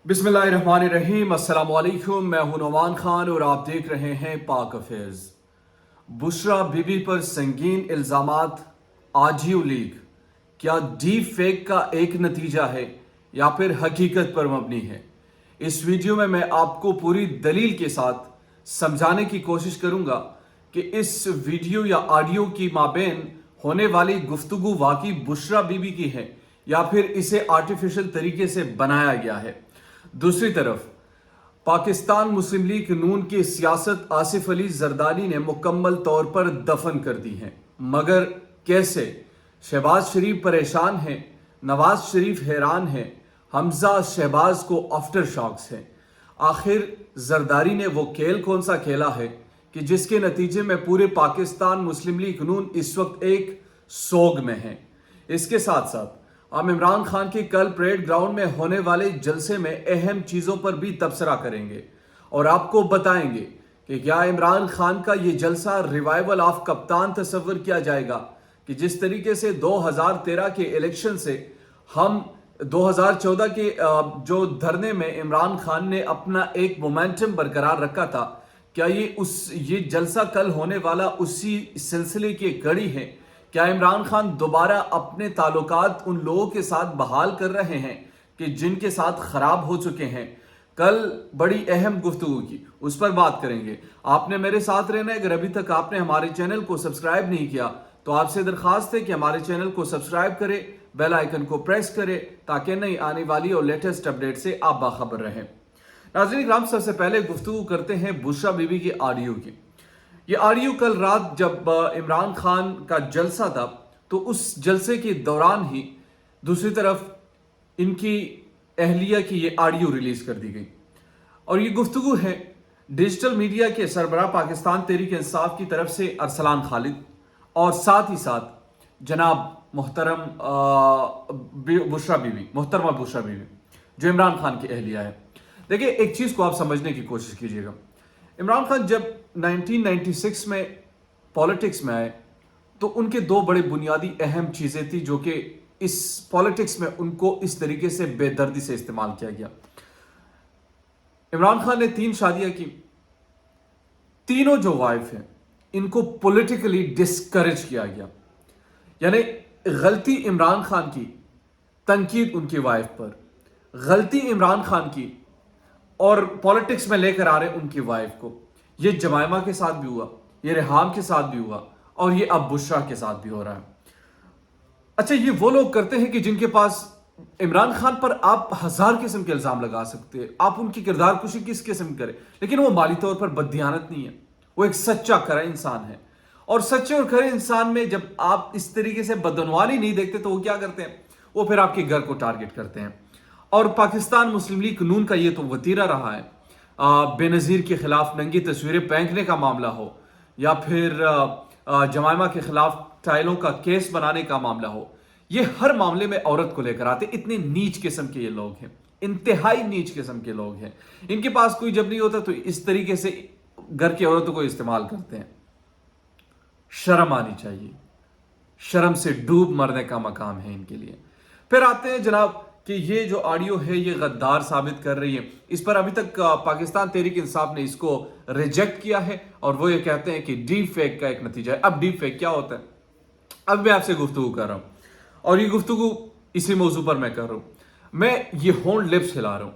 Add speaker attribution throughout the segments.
Speaker 1: बिस्मिल्लाहिर्रहमानिर्रहीम। अस्सलाम वालेकुम। मैं हूं नौमान खान और आप देख रहे हैं पाक अफेयर्स। बुशरा बीबी पर संगीन इल्जामात आजियो लीक क्या डीप फेक का एक नतीजा है या फिर हकीकत पर मबनी है? इस वीडियो में मैं आपको पूरी दलील के साथ समझाने की कोशिश करूंगा कि इस वीडियो या ऑडियो की माबेन होने वाली गुफ्तगू वाकई बुशरा बीबी की है या फिर इसे आर्टिफिशियल तरीके से बनाया गया है। दूसरी तरफ पाकिस्तान मुस्लिम लीग नून की सियासत आसिफ अली जरदारी ने मुकम्मल तौर पर दफन कर दी है। मगर कैसे? शहबाज शरीफ परेशान है, नवाज शरीफ हैरान है, हमजा शहबाज को आफ्टर शॉक्स है। आखिर जरदारी ने वो खेल कौन सा खेला है कि जिसके नतीजे में पूरे पाकिस्तान मुस्लिम लीग नून इस वक्त एक सोग में है। इसके साथ साथ हम इमरान खान के कल परेड ग्राउंड में होने वाले जलसे में अहम चीज़ों पर भी तबसरा करेंगे और आपको बताएंगे कि क्या इमरान खान का ये जलसा रिवाइवल ऑफ कप्तान तस्वर किया जाएगा कि जिस तरीके से 2013 के इलेक्शन से हम 2014 के जो धरने में इमरान खान ने अपना एक मोमेंटम बरकरार रखा था, क्या ये जलसा कल होने वाला उसी सिलसिले की कड़ी है? क्या इमरान खान दोबारा अपने ताल्लुकात उन लोगों के साथ बहाल कर रहे हैं कि जिनके साथ खराब हो चुके हैं? कल बड़ी अहम गुफ्तगू की, उस पर बात करेंगे। आपने मेरे साथ रहना है। अगर अभी तक आपने हमारे चैनल को सब्सक्राइब नहीं किया तो आपसे दरख्वास्त है कि हमारे चैनल को सब्सक्राइब करें, बेल आइकन को प्रेस करें ताकि नई आने वाली और लेटेस्ट अपडेट से आप बाखबर रहें। नाज़रीन इकराम, सबसे पहले गुफ्तगू करते हैं बुशरा बीबी की ऑडियो की। ये ऑडियो कल रात जब इमरान खान का जलसा था तो उस जलसे के दौरान ही दूसरी तरफ इनकी अहलिया की ये ऑडियो रिलीज कर दी गई और ये गुफ्तगू है डिजिटल मीडिया के सरबराह पाकिस्तान तहरीक इंसाफ की तरफ से अरसलान खालिद और साथ ही साथ जनाब मोहतरमा बुशरा बीबी जो इमरान खान की अहलिया है। देखिए, एक चीज़ को आप समझने की कोशिश कीजिएगा। इमरान खान जब 1996 में पॉलिटिक्स में आए तो उनके दो बड़े बुनियादी अहम चीज़ें थी जो कि इस पॉलिटिक्स में उनको इस तरीके से बेदर्दी से इस्तेमाल किया गया। इमरान खान ने 3 शादियां की। तीनों जो वाइफ हैं इनको पॉलिटिकली डिस्करेज किया गया, यानी गलती इमरान खान की, तनकीद उनकी वाइफ पर, गलती इमरान खान की और पॉलिटिक्स में लेकर आ रहे उनकी वाइफ को। ये जमाइमा के साथ भी हुआ, ये रेहाम के साथ भी हुआ और ये अब बुशरा के साथ भी हो रहा है। अच्छा, ये वो लोग करते हैं कि जिनके पास इमरान खान पर आप 1000 किस्म के इल्जाम लगा सकते हैं, आप उनकी किरदार कुशी किस किस्म करें, लेकिन वो माली तौर पर बददियानत नहीं है। वो एक सच्चा खरा इंसान है और सच्चे और खरे इंसान में जब आप इस तरीके से बदनवानी नहीं देखते तो वो क्या करते हैं? वो फिर आपके घर को टारगेट करते हैं। और पाकिस्तान मुस्लिम लीग नून का ये तो वतीरा रहा है, बेनज़ीर के खिलाफ नंगी तस्वीरें फेंकने का मामला हो या फिर जमाइमा के खिलाफ टाइलों का केस बनाने का मामला हो, ये हर मामले में औरत को लेकर आते। इतने नीच किस्म के ये लोग हैं, इंतहाई नीच किस्म के लोग हैं। इनके पास कोई जब नहीं होता तो इस तरीके से घर की औरतों को इस्तेमाल करते हैं। शर्म आनी चाहिए, शर्म से डूब मरने का मकाम है इनके लिए। फिर आते हैं जनाब कि ये जो ऑडियो है ये गद्दार साबित कर रही है। इस पर अभी तक पाकिस्तान तहरीक इंसाफ ने इसको रिजेक्ट किया है और वो ये कहते हैं कि डीप फेक का एक नतीजा है। अब डीप फेक क्या होता है, अब मैं आपसे गुफ्तगू कर रहा हूं और ये गुफ्तगू इसी मौजू पर मैं कर रहा हूं। मैं ये होल्ड लिप्स हिला रहा हूं।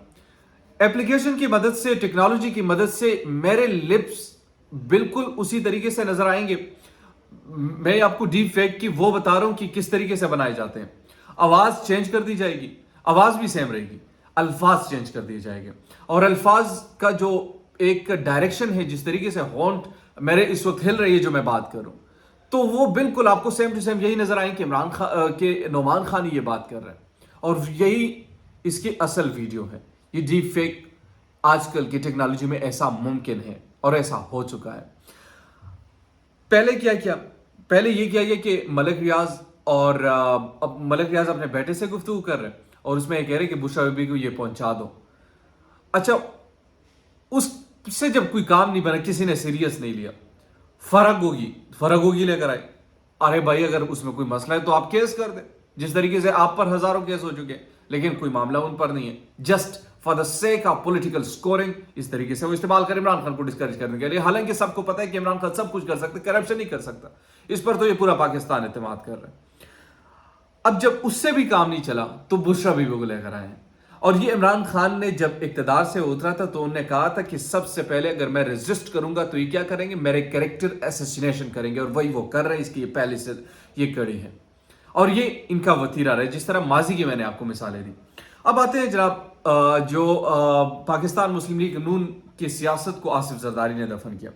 Speaker 1: एप्लीकेशन की मदद से, टेक्नोलॉजी की मदद से मेरे लिप्स बिल्कुल उसी तरीके से नजर आएंगे। मैं आपको डीप फेक की वो बता रहा हूं कि किस तरीके से बनाए जाते हैं। आवाज चेंज कर दी जाएगी, आवाज भी सेम रहेगी, अल्फाज चेंज कर दिए जाएंगे और अल्फाज का जो एक डायरेक्शन है, जिस तरीके से हॉन्ट मेरे इस वक्त हिल रही है जो मैं बात कर रहा हूं, तो वो बिल्कुल आपको सेम टू सेम यही नजर आए कि इमरान खान के नौमान खान ये बात कर रहे हैं और यही इसकी असल वीडियो है। ये डीप फेक आजकल की टेक्नोलॉजी में ऐसा मुमकिन है और ऐसा हो चुका है। पहले ये किया गया कि मलिक रियाज और अब मलिक रियाज अपने बेटे से गुफ्तगू कर रहे हैं और उसमें ये कह रहे हैं कि बुशरा बीबी को ये पहुंचा दो। अच्छा, उससे जब कोई काम नहीं बना, किसी ने सीरियस नहीं लिया, फर्क होगी लेकर आए। अरे भाई, अगर उसमें कोई मसला है तो आप केस कर दें, जिस तरीके से आप पर हजारों केस हो चुके हैं, लेकिन कोई मामला उन पर नहीं है। Just for the sake of political scoring, इस तरीके से वो इस्तेमाल कर इमरान खान को डिस्करेज करने के लिए। हालांकि सबको पता है कि इमरान खान सब कुछ कर सकते, करप्शन नहीं कर सकता, इस पर तो ये पूरा पाकिस्तान एतमाद कर रहा है। अब जब उससे भी काम नहीं चला तो बुशरा बीबी को लेकर आए हैं। और ये इमरान खान ने जब इक्तदार से उतरा था तो उन्होंने कहा था कि सबसे पहले अगर मैं रेजिस्ट करूंगा तो ये क्या करेंगे, मेरे कैरेक्टर असैसिनेशन करेंगे, और वही वो कर रहे हैं। इसकी पहले से ये कड़ी है और ये इनका वतीरा रहा है, जिस तरह माजी की मैंने आपको मिसालें दी। अब आते हैं जनाब जो पाकिस्तान मुस्लिम लीग नून की सियासत को आसिफ जरदारी ने दफन किया।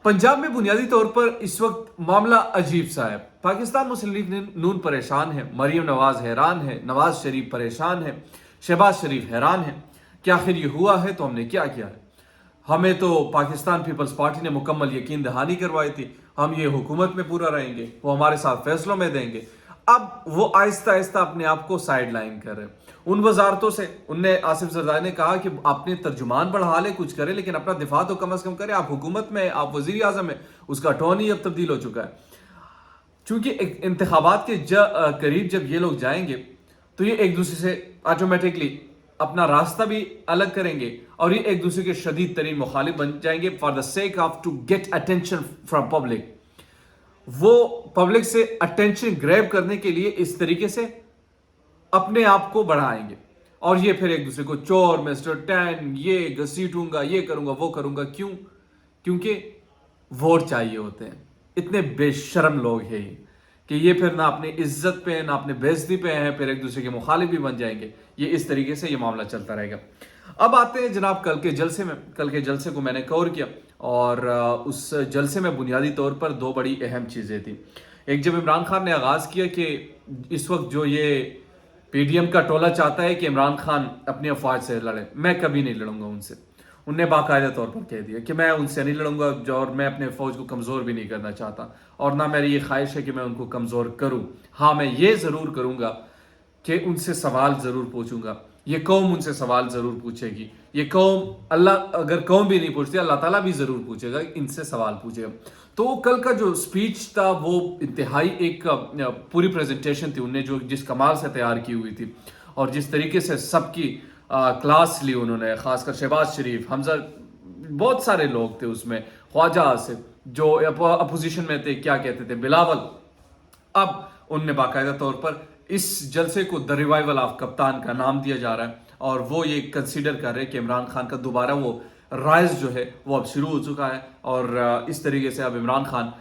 Speaker 1: पंजाब में बुनियादी तौर पर इस वक्त मामला अजीब सा है। पाकिस्तान मुस्लिम लीग नून परेशान है, मरीम नवाज हैरान है, नवाज शरीफ परेशान है, शहबाज शरीफ हैरान है कि आखिर ये हुआ है तो हमने क्या किया है। हमें तो पाकिस्तान पीपल्स पार्टी ने मुकम्मल यकीन दहानी करवाई थी, हम ये हुकूमत में पूरा रहेंगे, वो हमारे साथ फैसलों में देंगे। अब वो आहिस्ता आहिस्ता अपने आप को साइड लाइन कर रहे हैं। उन वजारतों से उनने, आसिफ जरदारी ने कहा कि अपने तर्जुमान बढ़ा ले, कुछ करे, लेकिन अपना दिफा तो कम से कम करे। आप हुकूमत में, आप वजीर आजम में, उसका टोन ही अब तब्दील हो चुका है। चूंकि इंतखाबात के करीब जब ये लोग जाएंगे तो ये एक दूसरे से ऑटोमेटिकली अपना रास्ता भी अलग करेंगे और ये एक दूसरे के शदीद तरीन मुखालिफ बन जाएंगे for the sake of to get attention from public. वो पब्लिक से अटेंशन ग्रैब करने के लिए इस तरीके से अपने आप को बढ़ाएंगे और ये फिर एक दूसरे को चोर, मिस्टर टैन, ये घसीटूंगा, ये करूंगा, वो करूंगा। क्यों? क्योंकि वोट चाहिए होते हैं। इतने बेशर्म लोग हैं कि ये फिर ना अपनी इज्जत पे ना अपने बेइज्जती पे हैं, फिर एक दूसरे के मुखालिफ भी बन जाएंगे। ये इस तरीके से ये मामला चलता रहेगा। अब आते हैं जनाब कल के जलसे में। कल के जलसे को मैंने कवर किया और उस जलसे में बुनियादी तौर पर दो बड़ी अहम चीज़ें थी। एक, जब इमरान खान ने आगाज़ किया कि इस वक्त जो ये पीडीएम का टोला चाहता है कि इमरान खान अपनी अफवाज से लड़े, मैं कभी नहीं लड़ूंगा उनसे। उनने बाकायदा तौर पर कह दिया कि मैं उनसे नहीं लड़ूंगा और मैं अपने फौज को कमज़ोर भी नहीं करना चाहता और ना मेरी ये ख्वाहिश है कि मैं उनको कमज़ोर करूं। हाँ, मैं ये ज़रूर करूंगा कि उनसे सवाल ज़रूर पूछूंगा। ये कौम उनसे सवाल ज़रूर पूछेगी। ये कौम, अल्लाह अगर कौम भी नहीं पूछती, अल्लाह ताला भी ज़रूर पूछेगा, इनसे सवाल पूछेगा। तो कल का जो स्पीच था वो इंतहाई एक पूरी प्रेजेंटेशन थी उनने जो जिस कमाल से तैयार की हुई थी और जिस तरीके से सबकी क्लास ली उन्होंने, खासकर शहबाज शरीफ, हमजा, बहुत सारे लोग थे उसमें, ख्वाजा आसिफ जो अपोजिशन में थे, क्या कहते थे, बिलावल। अब उनने बाकायदा तौर पर इस जलसे को द रिवाइवल ऑफ कप्तान का नाम दिया जा रहा है और वो ये कंसीडर कर रहे हैं कि इमरान खान का दोबारा वो राइज जो है वो अब शुरू हो चुका है और इस तरीके से अब इमरान खान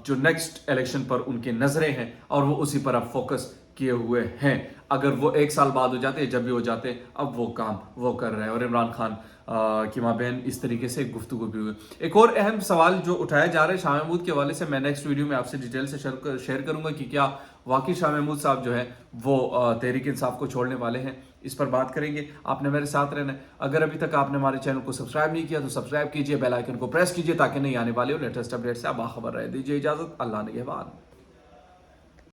Speaker 1: जो नेक्स्ट इलेक्शन पर उनकी नज़रें हैं और वो उसी पर अब फोकस किए हुए हैं। अगर वो एक साल बाद हो जाते, जब भी हो जाते, अब वो काम वो कर रहे हैं और इमरान खान की माबैन इस तरीके से गुफ्तगू भी हुई। एक और अहम सवाल जो उठाया जा रहा है शाह महमूद के हवाले से, मैं नेक्स्ट वीडियो में आपसे डिटेल से शेयर करूंगा कि क्या वाकई शाह महमूद साहब जो है वो तहरीक इंसाफ को छोड़ने वाले हैं। इस पर बात करेंगे। आपने मेरे साथ रहना है। अगर अभी तक आपने हमारे चैनल को सब्सक्राइब नहीं किया तो सब्सक्राइब कीजिए, बेल आइकन को प्रेस कीजिए ताकि नहीं आने वाले लेटेस्ट अपडेट से आप बाखबर रहे। दीजिए इजाजत, अल्लाह निगहबान।